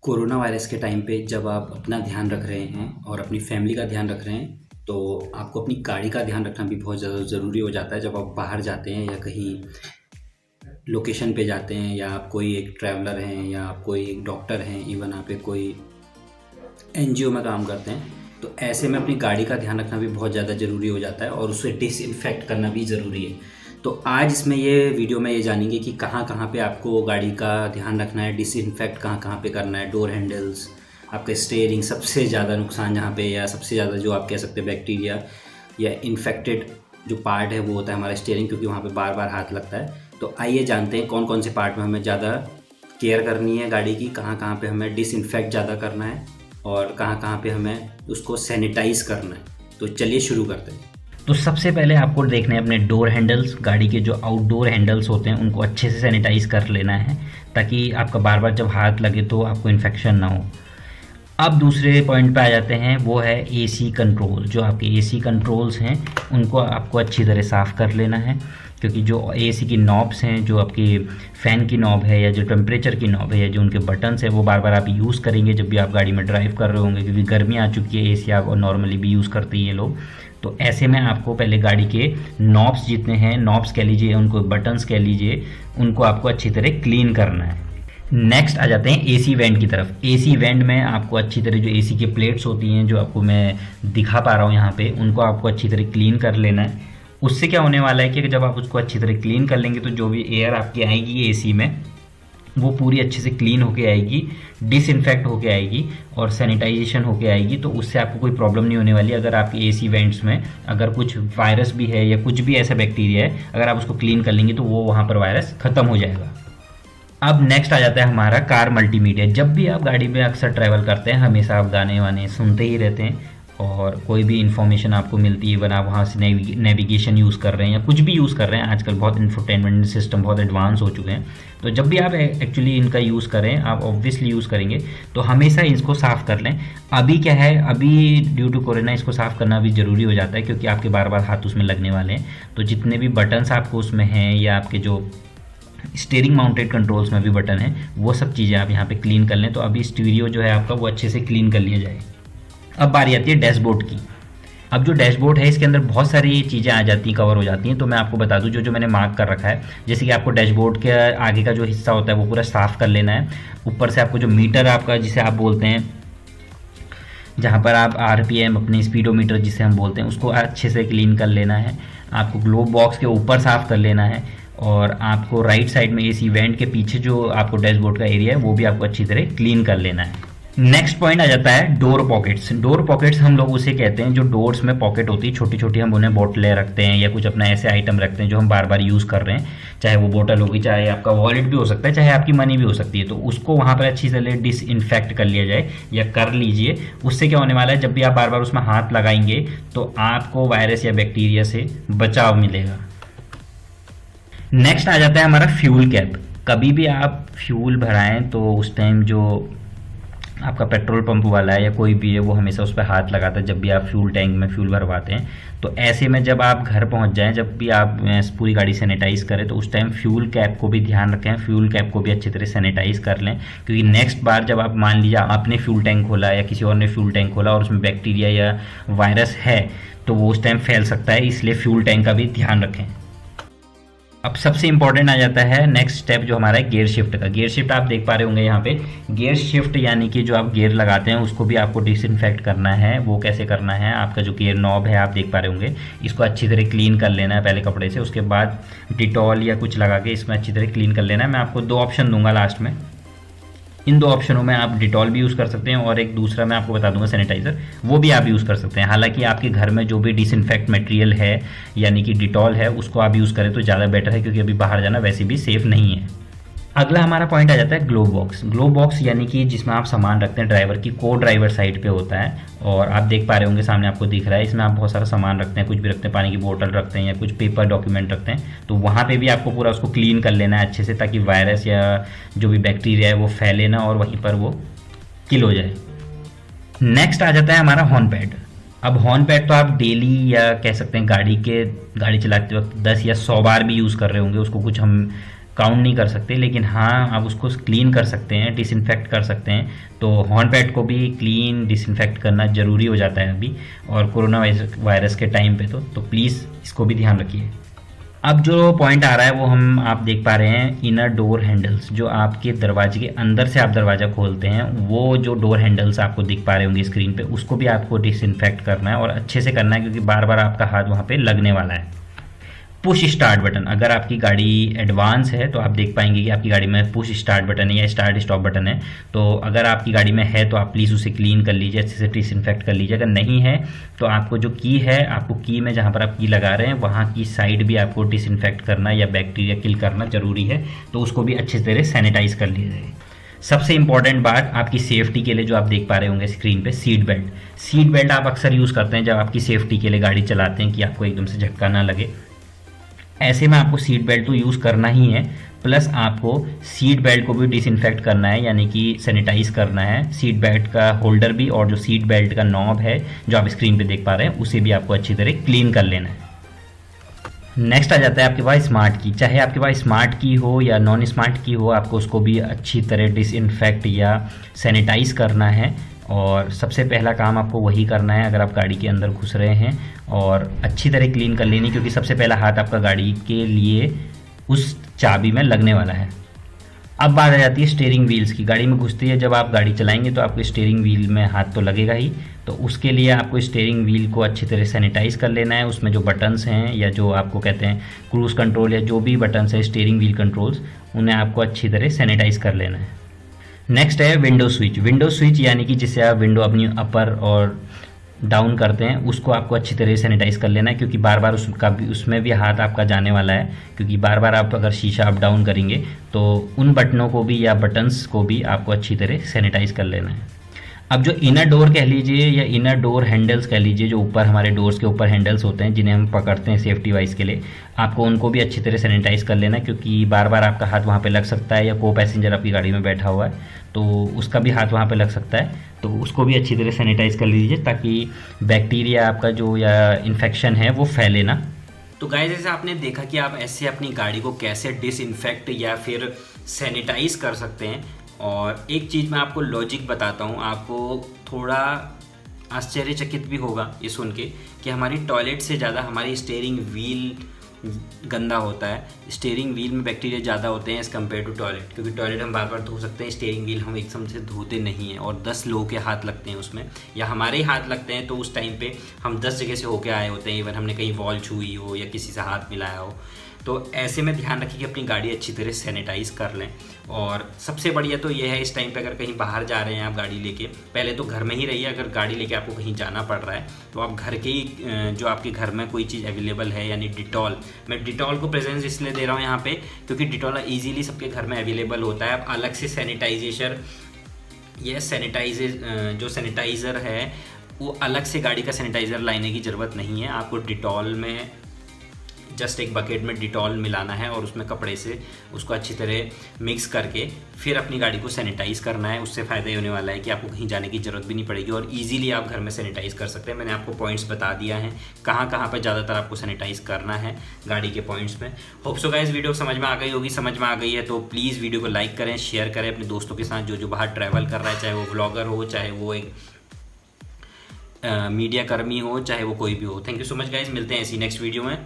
Corona virus के time पे जब आप अपना ध्यान रख रहे हैं और अपनी फैमिली का ध्यान रख रहे हैं, तो आपको अपनी गाड़ी का ध्यान रखना भी बहुत ज़्यादा ज़रूरी हो जाता है। जब आप बाहर जाते हैं या कहीं लोकेशन पे जाते हैं, या आप कोई एक ट्रैवलर हैं, या आप कोई एक डॉक्टर हैं, इवन आप एक कोई एनजीओ में काम करते हैं, तो ऐसे में अपनी गाड़ी का ध्यान रखना भी बहुत ज़्यादा ज़रूरी हो जाता है और उसे डिसइंफेक्ट करना भी ज़रूरी है। तो आज इसमें ये वीडियो में ये जानेंगे कि कहाँ कहाँ पे आपको गाड़ी का ध्यान रखना है, डिसइंफेक्ट कहाँ कहाँ पे करना है, डोर हैंडल्स, आपका स्टीयरिंग, सबसे ज़्यादा नुकसान जहाँ पे या सबसे ज़्यादा जो आप कह सकते हैं बैक्टीरिया या इन्फेक्टेड जो पार्ट है वो होता है हमारा स्टीयरिंग, क्योंकि वहाँ पे बार बार हाथ लगता है। तो आइए जानते हैं कौन कौन से पार्ट में हमें ज़्यादा केयर करनी है गाड़ी की, कहाँ कहाँ पे हमें डिसइंफेक्ट ज़्यादा करना है और कहाँ कहाँ पे हमें उसको सैनिटाइज़ करना है। तो चलिए शुरू करते हैं। तो सबसे पहले आपको देखने हैं अपने डोर हैंडल्स। गाड़ी के जो आउटडोर हैंडल्स होते हैं उनको अच्छे से सैनिटाइज कर लेना है, ताकि आपका बार बार जब हाथ लगे तो आपको इन्फेक्शन ना हो। अब दूसरे पॉइंट पे आ जाते हैं, वो है एसी कंट्रोल। जो आपके एसी कंट्रोल्स हैं उनको आपको अच्छी तरह साफ़ कर लेना है, क्योंकि जो एसी की नॉब्स हैं, जो आपकी फ़ैन की नॉब है या जो टेम्परेचर की नॉब है या जो उनके बटन्स हैं, वो बार बार आप यूज़ करेंगे जब भी आप गाड़ी में ड्राइव कर रहे होंगे, क्योंकि गर्मी आ चुकी है, एसी आप नॉर्मली भी यूज़ करते हैं लोग। तो ऐसे में आपको पहले गाड़ी के नॉब्स जितने हैं, नॉब्स कह लीजिए, उनको बटन्स कह लीजिए, उनको आपको अच्छी तरह क्लीन करना है। नेक्स्ट आ जाते हैं एसी वेंट की तरफ। एसी वेंट में आपको अच्छी तरह जो एसी की प्लेट्स होती हैं, जो आपको मैं दिखा पा रहा हूँ यहाँ पे, उनको आपको अच्छी तरह क्लीन कर लेना है। उससे क्या होने वाला है कि जब आप उसको अच्छी तरह क्लीन कर लेंगे तो जो भी एयर आपकी आएगी एसी में, वो पूरी अच्छे से क्लीन होके आएगी, डिसइंफेक्ट होके आएगी और सैनिटाइजेशन होके आएगी। तो उससे आपको कोई प्रॉब्लम नहीं होने वाली। अगर आपके एसी वेंट्स में अगर कुछ वायरस भी है या कुछ भी ऐसा बैक्टीरिया है, अगर आप उसको क्लीन कर लेंगे तो वो वहाँ पर वायरस ख़त्म हो जाएगा। अब नेक्स्ट आ जाता है हमारा कार मल्टीमीडिया। जब भी आप गाड़ी में अक्सर ट्रैवल करते हैं, हमेशा आप गाने वाने सुनते ही रहते हैं और कोई भी इन्फॉर्मेशन आपको मिलती है, इवन आप वहाँ से नेविगेशन यूज़ कर रहे हैं या कुछ भी यूज़ कर रहे हैं। आजकल बहुत इंफोटेनमेंट सिस्टम बहुत एडवांस हो चुके हैं। तो जब भी आप एक्चुअली इनका यूज़ करें, आप ऑब्वियसली यूज़ करेंगे, तो हमेशा इसको साफ़ कर लें। अभी क्या है, अभी ड्यू टू कोरोना इसको साफ़ करना भी ज़रूरी हो जाता है, क्योंकि आपके बार बार हाथ उसमें लगने वाले हैं। तो जितने भी बटन्स आपको उसमें हैं या आपके जो स्टीयरिंग माउंटेड कंट्रोल्स में भी बटन है, वो सब चीज़ें आप यहाँ पे क्लीन कर लें। तो अभी स्टीरियो जो है आपका वो अच्छे से क्लीन कर लिया जाए। अब बारी आती है डैशबोर्ड की। अब जो डैशबोर्ड है इसके अंदर बहुत सारी चीज़ें आ जाती हैं, कवर हो जाती हैं। तो मैं आपको बता दूं, जो जो मैंने मार्क कर रखा है, जैसे कि आपको डैशबोर्ड के आगे का जो हिस्सा होता है वो पूरा साफ़ कर लेना है। ऊपर से आपको जो मीटर आपका जिसे आप बोलते हैं, जहाँ पर आप आरपीएम अपनी स्पीडोमीटर जिसे हम बोलते हैं, उसको अच्छे से क्लीन कर लेना है। आपको ग्लोब बॉक्स के ऊपर साफ़ कर लेना है और आपको राइट साइड में एसी वेंट के पीछे जो आपको डैशबोर्ड का एरिया है वो भी आपको अच्छी तरह क्लीन कर लेना है। नेक्स्ट पॉइंट आ जाता है डोर पॉकेट्स। डोर पॉकेट्स हम लोग उसे कहते हैं जो डोर्स में पॉकेट होती है छोटी छोटी, हम उन्हें बोतलें रखते हैं या कुछ अपना ऐसे आइटम रखते हैं जो हम बार बार यूज़ कर रहे हैं। चाहे वो बोतल होगी, चाहे आपका वॉलेट भी हो सकता है, चाहे आपकी मनी भी हो सकती है। तो उसको वहाँ पर अच्छी तरह डिसइंफेक्ट कर लिया जाए या कर लीजिए। उससे क्या होने वाला है, जब भी आप बार बार उसमें हाथ लगाएंगे तो आपको वायरस या बैक्टीरिया से बचाव मिलेगा। नेक्स्ट आ जाता है हमारा फ्यूल कैप। कभी भी आप फ्यूल भराएं तो उस टाइम जो आपका पेट्रोल पंप वाला है या कोई भी है, वो हमेशा उस पर हाथ लगाता है जब भी आप फ्यूल टैंक में फ्यूल भरवाते हैं। तो ऐसे में जब आप घर पहुंच जाएं, जब भी आप पूरी गाड़ी सैनिटाइज़ करें, तो उस टाइम फ्यूल कैप को भी ध्यान रखें, फ्यूल कैप को भी अच्छी तरह सैनिटाइज़ कर लें। क्योंकि नेक्स्ट बार जब आप मान लीजिए आपने फ्यूल टैंक खोला या किसी और ने फ्यूल टैंक खोला और उसमें बैक्टीरिया या वायरस है, तो वो उस टाइम फैल सकता है। इसलिए फ्यूल टैंक का भी ध्यान रखें। अब सबसे इंपॉर्टेंट आ जाता है नेक्स्ट स्टेप जो हमारा है गियर शिफ्ट का। गियर शिफ्ट आप देख पा रहे होंगे यहाँ पे। गियर शिफ्ट यानी कि जो आप गियर लगाते हैं उसको भी आपको डिसइंफेक्ट करना है। वो कैसे करना है, आपका जो गियर नॉब है आप देख पा रहे होंगे, इसको अच्छी तरह क्लीन कर लेना है पहले कपड़े से। उसके बाद डिटॉल या कुछ लगा के इसमें अच्छी तरह क्लीन कर लेना है। मैं आपको दो ऑप्शन दूंगा लास्ट में। इन दो ऑप्शनों में आप डिटॉल भी यूज़ कर सकते हैं और एक दूसरा मैं आपको बता दूंगा सैनिटाइज़र, वो भी आप यूज़ कर सकते हैं। हालांकि आपके घर में जो भी डिसइंफेक्ट मटेरियल है यानी कि डिटॉल है, उसको आप यूज़ करें तो ज़्यादा बेटर है, क्योंकि अभी बाहर जाना वैसे भी सेफ़ नहीं है। अगला हमारा पॉइंट आ जाता है ग्लोव बॉक्स। ग्लोव बॉक्स यानी कि जिसमें आप सामान रखते हैं, ड्राइवर की को ड्राइवर साइड पे होता है और आप देख पा रहे होंगे सामने आपको दिख रहा है। इसमें आप बहुत सारा सामान रखते हैं, कुछ भी रखते हैं, पानी की बोतल रखते हैं या कुछ पेपर डॉक्यूमेंट रखते हैं। तो वहाँ पे भी आपको पूरा उसको क्लीन कर लेना है अच्छे से, ताकि वायरस या जो भी बैक्टीरिया है वो फैले ना और वहीं पर वो किल हो जाए। नेक्स्ट आ जाता है हमारा हॉर्न पैड। अब हॉर्न पैड तो आप डेली या कह सकते हैं गाड़ी चलाते वक्त 10 या 100 बार भी यूज़ कर रहे होंगे। उसको कुछ हम काउंट नहीं कर सकते, लेकिन हाँ आप उसको क्लीन कर सकते हैं, डिसइंफेक्ट कर सकते हैं। तो हॉर्न पैड को भी क्लीन डिसइंफेक्ट करना ज़रूरी हो जाता है अभी, और कोरोना वायरस के टाइम पे तो प्लीज़ इसको भी ध्यान रखिए। अब जो पॉइंट आ रहा है वो हम आप देख पा रहे हैं, इनर डोर हैंडल्स, जो आपके दरवाजे के अंदर से आप दरवाज़ा खोलते हैं, वो जो डोर हैंडल्स आपको दिख पा रहे होंगे स्क्रीन पे, उसको भी आपको डिसइंफेक्ट करना है और अच्छे से करना है, क्योंकि बार बार आपका हाथ वहाँ पे लगने वाला है। पुश स्टार्ट बटन, अगर आपकी गाड़ी एडवांस है तो आप देख पाएंगे कि आपकी गाड़ी में पुश स्टार्ट बटन है या स्टार्ट स्टॉप बटन है। तो अगर आपकी गाड़ी में है तो आप प्लीज़ उसे क्लीन कर लीजिए, अच्छे से डिसइंफेक्ट कर लीजिए। अगर नहीं है तो आपको जो की है, आपको की में जहाँ पर आप की लगा रहे हैं वहाँ की साइड भी आपको डिसइंफेक्ट करना या बैक्टीरिया किल करना ज़रूरी है, तो उसको भी अच्छे तरह सैनिटाइज कर लीजिए। सबसे इंपॉर्टेंट बात आपकी सेफ्टी के लिए जो आप देख पा रहे होंगे स्क्रीन पे, सीट बेल्ट। सीट बेल्ट आप अक्सर यूज़ करते हैं जब आपकी सेफ्टी के लिए गाड़ी चलाते हैं, कि आपको एकदम से झटका ना लगे। ऐसे में आपको सीट बेल्ट तो यूज़ करना ही है, प्लस आपको सीट बेल्ट को भी डिसइंफेक्ट करना है, यानी कि सैनिटाइज करना है। सीट बेल्ट का होल्डर भी और जो सीट बेल्ट का नॉब है जो आप स्क्रीन पे देख पा रहे हैं, उसे भी आपको अच्छी तरह क्लीन कर लेना है। नेक्स्ट आ जाता है आपके पास स्मार्ट की। चाहे आपके पास स्मार्ट की हो या नॉन स्मार्ट की हो, आपको उसको भी अच्छी तरह डिसइंफेक्ट या सैनिटाइज करना है। और सबसे पहला काम आपको वही करना है अगर आप गाड़ी के अंदर घुस रहे हैं, और अच्छी तरह क्लीन कर लेनी, क्योंकि सबसे पहला हाथ आपका गाड़ी के लिए उस चाबी में लगने वाला है। अब बात आ जाती है स्टीयरिंग व्हील्स की। गाड़ी में घुसती है, जब आप गाड़ी चलाएंगे तो आपको स्टीयरिंग व्हील में हाथ तो लगेगा ही, तो उसके लिए आपको स्टीयरिंग व्हील को अच्छी तरह सैनिटाइज कर लेना है। उसमें जो बटन्स हैं या जो आपको कहते हैं क्रूज़ कंट्रोल या जो भी बटन्स हैं स्टीयरिंग व्हील कंट्रोल्स, उन्हें आपको अच्छी तरह सैनिटाइज कर लेना है। नेक्स्ट है विंडो स्विच। विंडो स्विच यानी कि जिससे आप विंडो अपनी अपर और डाउन करते हैं, उसको आपको अच्छी तरह से सैनिटाइज कर लेना है, क्योंकि बार बार उसमें भी हाथ आपका जाने वाला है, क्योंकि बार बार आप अगर शीशा अप डाउन करेंगे तो उन बटनों को भी या बटन्स को भी आपको अच्छी तरह सैनिटाइज कर लेना है। अब जो इनर डोर कह लीजिए या इनर डोर हैंडल्स कह लीजिए, जो ऊपर हमारे डोर्स के ऊपर हैंडल्स होते हैं जिन्हें हम पकड़ते हैं सेफ्टी वाइज के लिए, आपको उनको भी अच्छी तरह सैनिटाइज कर लेना है, क्योंकि बार बार आपका हाथ वहाँ पे लग सकता है, या को पैसेंजर आपकी गाड़ी में बैठा हुआ है तो उसका भी हाथ वहाँ पे लग सकता है, तो उसको भी अच्छी तरह सैनिटाइज कर लीजिए, ताकि बैक्टीरिया आपका जो या इन्फेक्शन है वो फैले ना। तो गाइस, जैसे आपने देखा कि आप ऐसे अपनी गाड़ी को कैसे डिसइंफेक्ट या फिर सैनिटाइज कर सकते हैं। और एक चीज़ मैं आपको लॉजिक बताता हूँ, आपको थोड़ा आश्चर्यचकित भी होगा ये सुन के कि हमारी टॉयलेट से ज़्यादा हमारी स्टीयरिंग व्हील गंदा होता है। स्टीयरिंग व्हील में बैक्टीरिया ज़्यादा होते हैं एज़ कम्पेयर टू टॉयलेट, क्योंकि टॉयलेट हम बार बार धो सकते हैं, स्टीयरिंग व्हील हम एकदम से धोते नहीं हैं, और 10 लोगों के हाथ लगते हैं उसमें, या हमारे ही हाथ लगते हैं, तो उस टाइम पे हम 10 जगह से होके आए होते हैं, इवन हमने कहीं वॉल छुई हो या किसी से हाथ मिलाया हो। तो ऐसे में ध्यान रखिए कि अपनी गाड़ी अच्छी तरह सैनिटाइज़ कर लें। और सबसे बढ़िया तो ये है, इस टाइम पे अगर कहीं बाहर जा रहे हैं आप गाड़ी लेके, पहले तो घर में ही रहिए। अगर गाड़ी लेके आपको कहीं जाना पड़ रहा है तो आप घर के ही जो आपके घर में कोई चीज़ अवेलेबल है, यानी डिटॉल, मैं डिटॉल को प्रेजेंस इसलिए दे रहा हूँ यहाँ पे क्योंकि डिटॉल ईजीली सबके घर में अवेलेबल होता है। आप अलग से सैनिटाइजेशन, ये जो सैनिटाइज़र है वो अलग से गाड़ी का सैनिटाइज़र लाने की ज़रूरत नहीं है। आपको डिटॉल में जस्ट एक बकेट में डिटॉल मिलाना है और उसमें कपड़े से उसको अच्छी तरह मिक्स करके फिर अपनी गाड़ी को सैनिटाइज़ करना है। उससे फ़ायदा ये होने वाला है कि आपको कहीं जाने की ज़रूरत भी नहीं पड़ेगी और इजीली आप घर में सैनिटाइज़ कर सकते हैं। मैंने आपको पॉइंट्स बता दिया है कहाँ कहाँ पर ज़्यादातर आपको सैनिटाइज़ करना है गाड़ी के पॉइंट्स में। होप सो गाइस वीडियो समझ में आ गई होगी। समझ में आ गई है तो प्लीज़ वीडियो को लाइक करें, शेयर करें अपने दोस्तों के साथ जो बाहर ट्रैवल कर रहा है, चाहे वो व्लॉगर हो, चाहे वो एक मीडिया कर्मी हो, चाहे वो कोई भी हो। Thank you so much guys, मिलते हैं ऐसी नेक्स्ट वीडियो में।